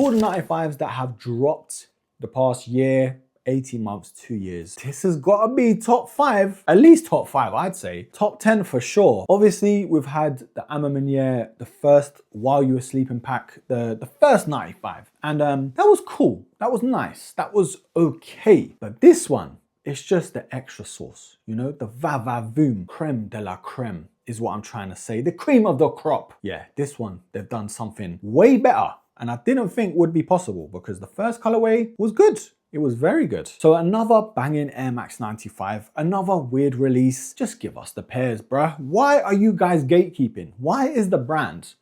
all the 95s that have dropped the past year, 18 months, 2 years, this has got to be top 5, at least top 5, I'd say. Top 10 for sure. Obviously, we've had the Maniere, the first While You Were Sleeping pack, the first 95. And that was cool. That was nice. That was okay. But this one, it's just the extra sauce, you know, the va-va-voom, creme de la creme is what I'm trying to say. The cream of the crop. Yeah, this one, they've done something way better. And I didn't think would be possible because the first colorway was good. It was very good. So another banging Air Max 95, another weird release. Just give us the pairs, bruh. Why are you guys gatekeeping? Why is the brand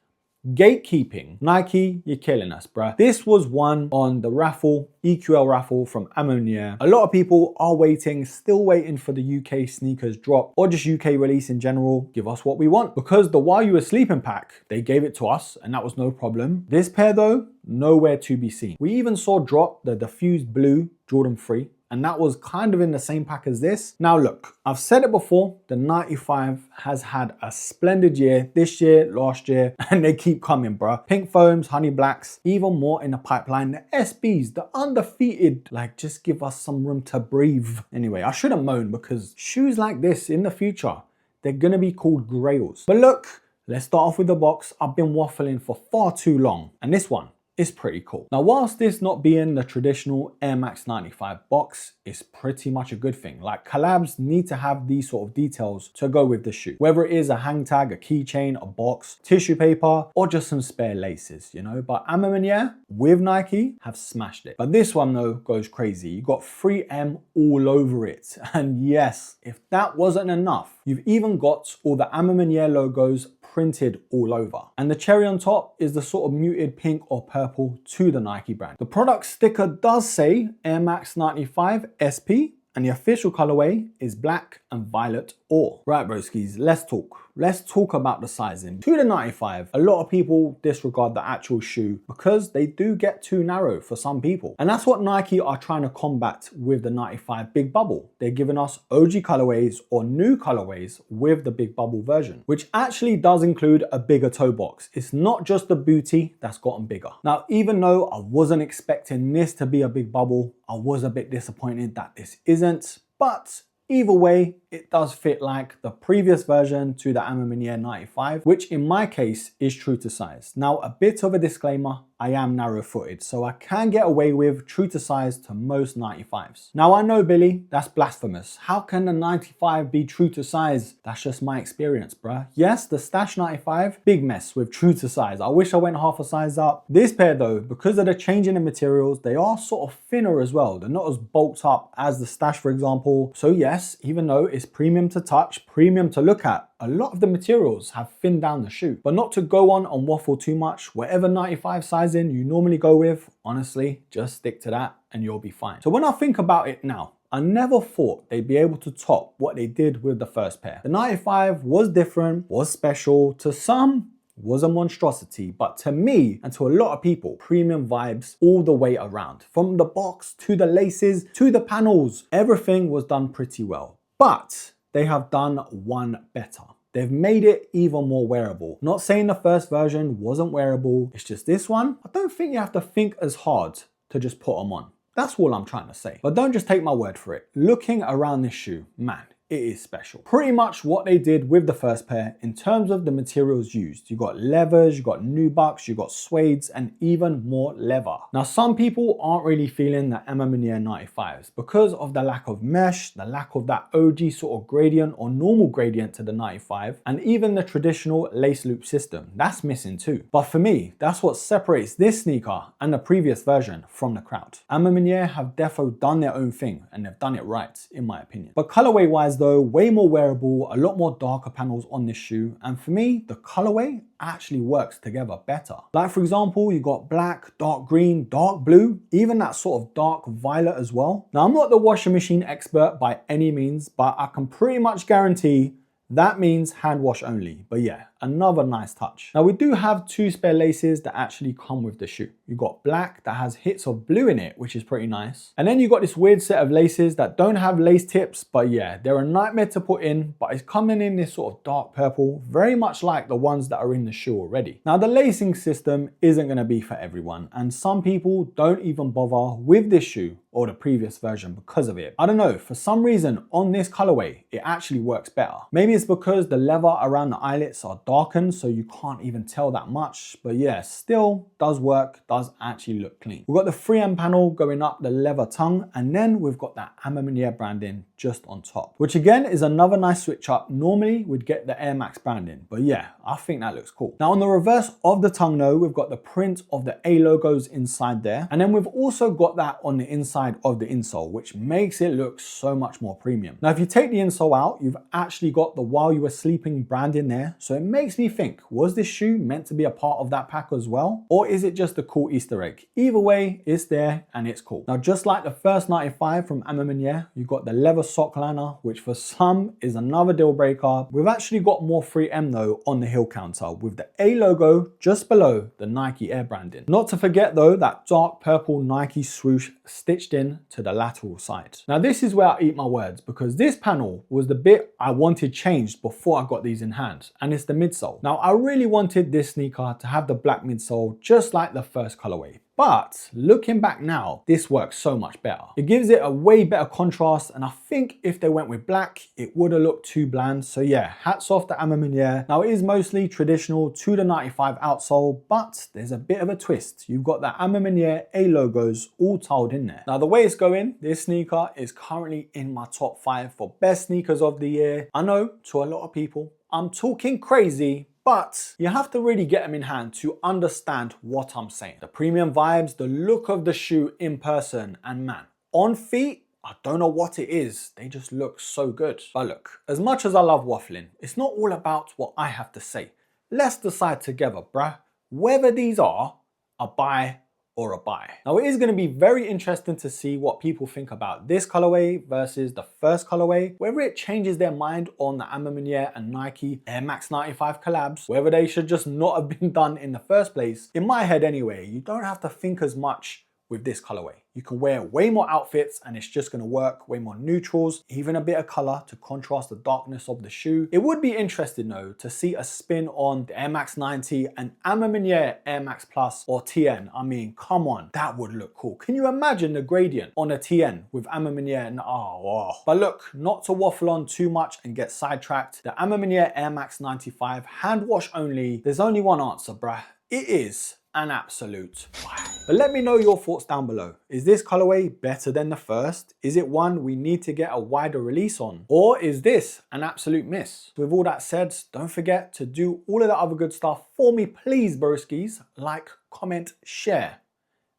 gatekeeping? Nike, you're killing us, bruh. This was one on the raffle, EQL raffle from Maniere. A lot of people are waiting, still waiting for the UK sneakers drop or just UK release in general. Give us what we want. Because the While You Were Sleeping pack, they gave it to us and that was no problem. This pair though, nowhere to be seen. We even saw drop the diffused blue Jordan 3. And that was kind of in the same pack as this. Now look, I've said it before, the 95 has had a splendid year this year, last year, and they keep coming, bruh. Pink foams, honey blacks, even more in the pipeline. The SBs, the undefeated, like just give us some room to breathe. Anyway, I shouldn't moan because shoes like this in the future, they're gonna be called grails. But look, let's start off with the box. I've been waffling for far too long, and this one, it's pretty cool. Now, whilst this not being the traditional Air Max 95 box, it's pretty much a good thing. Like collabs need to have these sort of details to go with the shoe. Whether it is a hang tag, a keychain, a box, tissue paper, or just some spare laces, you know? But Maniere with Nike have smashed it. But this one though goes crazy. You got 3M all over it. And yes, if that wasn't enough, you've even got all the Maniere logos printed all over. And the cherry on top is the sort of muted pink or purple to the Nike brand. The product sticker does say Air Max 95 SP, and the official colorway is black and violet ore. Right, broskies, let's talk. Let's talk about the sizing. To the 95, a lot of people disregard the actual shoe because they do get too narrow for some people. And that's what Nike are trying to combat with the 95 Big Bubble. They're giving us OG colorways or new colorways with the Big Bubble version, which actually does include a bigger toe box. It's not just the booty that's gotten bigger. Now, even though I wasn't expecting this to be a Big Bubble, I was a bit disappointed that this isn't, but either way, it does fit like the previous version to the Maniere 95, which in my case is true to size. Now, a bit of a disclaimer, I am narrow-footed, so I can get away with true to size to most 95s. Now, I know, Billy, that's blasphemous. How can the 95 be true to size? That's just my experience, bruh. Yes, the Stash 95, big mess with true to size. I wish I went half a size up. This pair though, because of the change in the materials, they are sort of thinner as well. They're not as bulked up as the Stash, for example. So yes, even though it's premium to touch, premium to look at, a lot of the materials have thinned down the shoe. But not to go on and waffle too much, whatever 95 sizing you normally go with, honestly, just stick to that and you'll be fine. So when I think about it now, I never thought they'd be able to top what they did with the first pair. The 95 was different, was special. To some, was a monstrosity, but to me and to a lot of people, premium vibes all the way around. From the box to the laces to the panels, everything was done pretty well. But they have done one better. They've made it even more wearable. Not saying the first version wasn't wearable, it's just this one, I don't think you have to think as hard to just put them on. That's all I'm trying to say. But don't just take my word for it. Looking around this shoe, man, it is special. Pretty much what they did with the first pair in terms of the materials used. You got leathers, you got nubucks, you got suedes, and even more leather. Now, some people aren't really feeling the Maniere 95s because of the lack of mesh, the lack of that OG sort of gradient or normal gradient to the 95, and even the traditional lace loop system. That's missing too. But for me, that's what separates this sneaker and the previous version from the crowd. Maniere have defo done their own thing, and they've done it right, in my opinion. But colorway wise though, way more wearable, a lot more darker panels on this shoe, and for me, the colorway actually works together better. Like for example, you got black, dark green, dark blue, even that sort of dark violet as well. Now, I'm not the washing machine expert by any means, but I can pretty much guarantee that means hand wash only. But yeah, another nice touch. Now we do have 2 spare laces that actually come with the shoe. You've got black that has hits of blue in it, which is pretty nice. And then you got this weird set of laces that don't have lace tips, but yeah, they're a nightmare to put in, but it's coming in this sort of dark purple, very much like the ones that are in the shoe already. Now the lacing system isn't going to be for everyone, and some people don't even bother with this shoe or the previous version because of it. I don't know, for some reason on this colorway, it actually works better. Maybe it's because the leather around the eyelets are darkened, so you can't even tell that much, but yeah, still does work, does actually look clean. We've got the 3M panel going up the leather tongue, and then we've got that Maniere branding just on top, which again is another nice switch up. Normally we'd get the Air Max branding, but yeah, I think that looks cool. Now on the reverse of the tongue though, we've got the print of the A logos inside there, and then we've also got that on the inside of the insole, which makes it look so much more premium. Now if you take the insole out, you've actually got the while you were sleeping brand in there, so it makes me think, was this shoe meant to be a part of that pack as well, or is it just a cool Easter egg? Either way, it's there and it's cool. Now just like the first 95 from Maniere, you've got the leather sock liner, which for some is another deal breaker. We've actually got more 3M though on the heel counter with the A logo just below the Nike Air branding. Not to forget though that dark purple Nike swoosh stitched in to the lateral side. Now this is where I eat my words, because this panel was the bit I wanted changed before I got these in hand, and it's the midsole. Now I really wanted this sneaker to have the black midsole just like the first colorway. But looking back now, this works so much better. It gives it a way better contrast, and I think if they went with black, it would have looked too bland. So yeah, hats off to Maniere. Now it is mostly traditional to the 95 outsole, but there's a bit of a twist. You've got the Maniere A logos all tiled in there. Now the way it's going, this sneaker is currently in my top 5 for best sneakers of the year. I know to a lot of people, I'm talking crazy, but you have to really get them in hand to understand what I'm saying. The premium vibes, the look of the shoe in person, and man, on feet, I don't know what it is. They just look so good. But look, as much as I love waffling, it's not all about what I have to say. Let's decide together, bruh, whether these are a buy or a buy. Now it is going to be very interesting to see what people think about this colorway versus the first colorway, whether it changes their mind on the Maniere and Nike Air Max 95 collabs, whether they should just not have been done in the first place. In my head anyway, you don't have to think as much with this colorway. You can wear way more outfits and it's just gonna work, way more neutrals, even a bit of color to contrast the darkness of the shoe. It would be interesting though to see a spin on the Air Max 90 and Maniere Air Max Plus or TN. I mean, come on, that would look cool. Can you imagine the gradient on a TN with Maniere and oh. But look, not to waffle on too much and get sidetracked, the Maniere Air Max 95 hand wash only, there's only one answer, bruh. It is an absolute buy. But let me know your thoughts down below. Is this colorway better than the first? Is it one we need to get a wider release on? Or is this an absolute miss? With all that said, don't forget to do all of the other good stuff for me, please, broskies. Like, comment, share.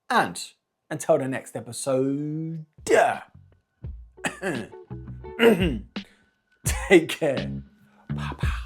And until the next episode, take care. Bye-bye.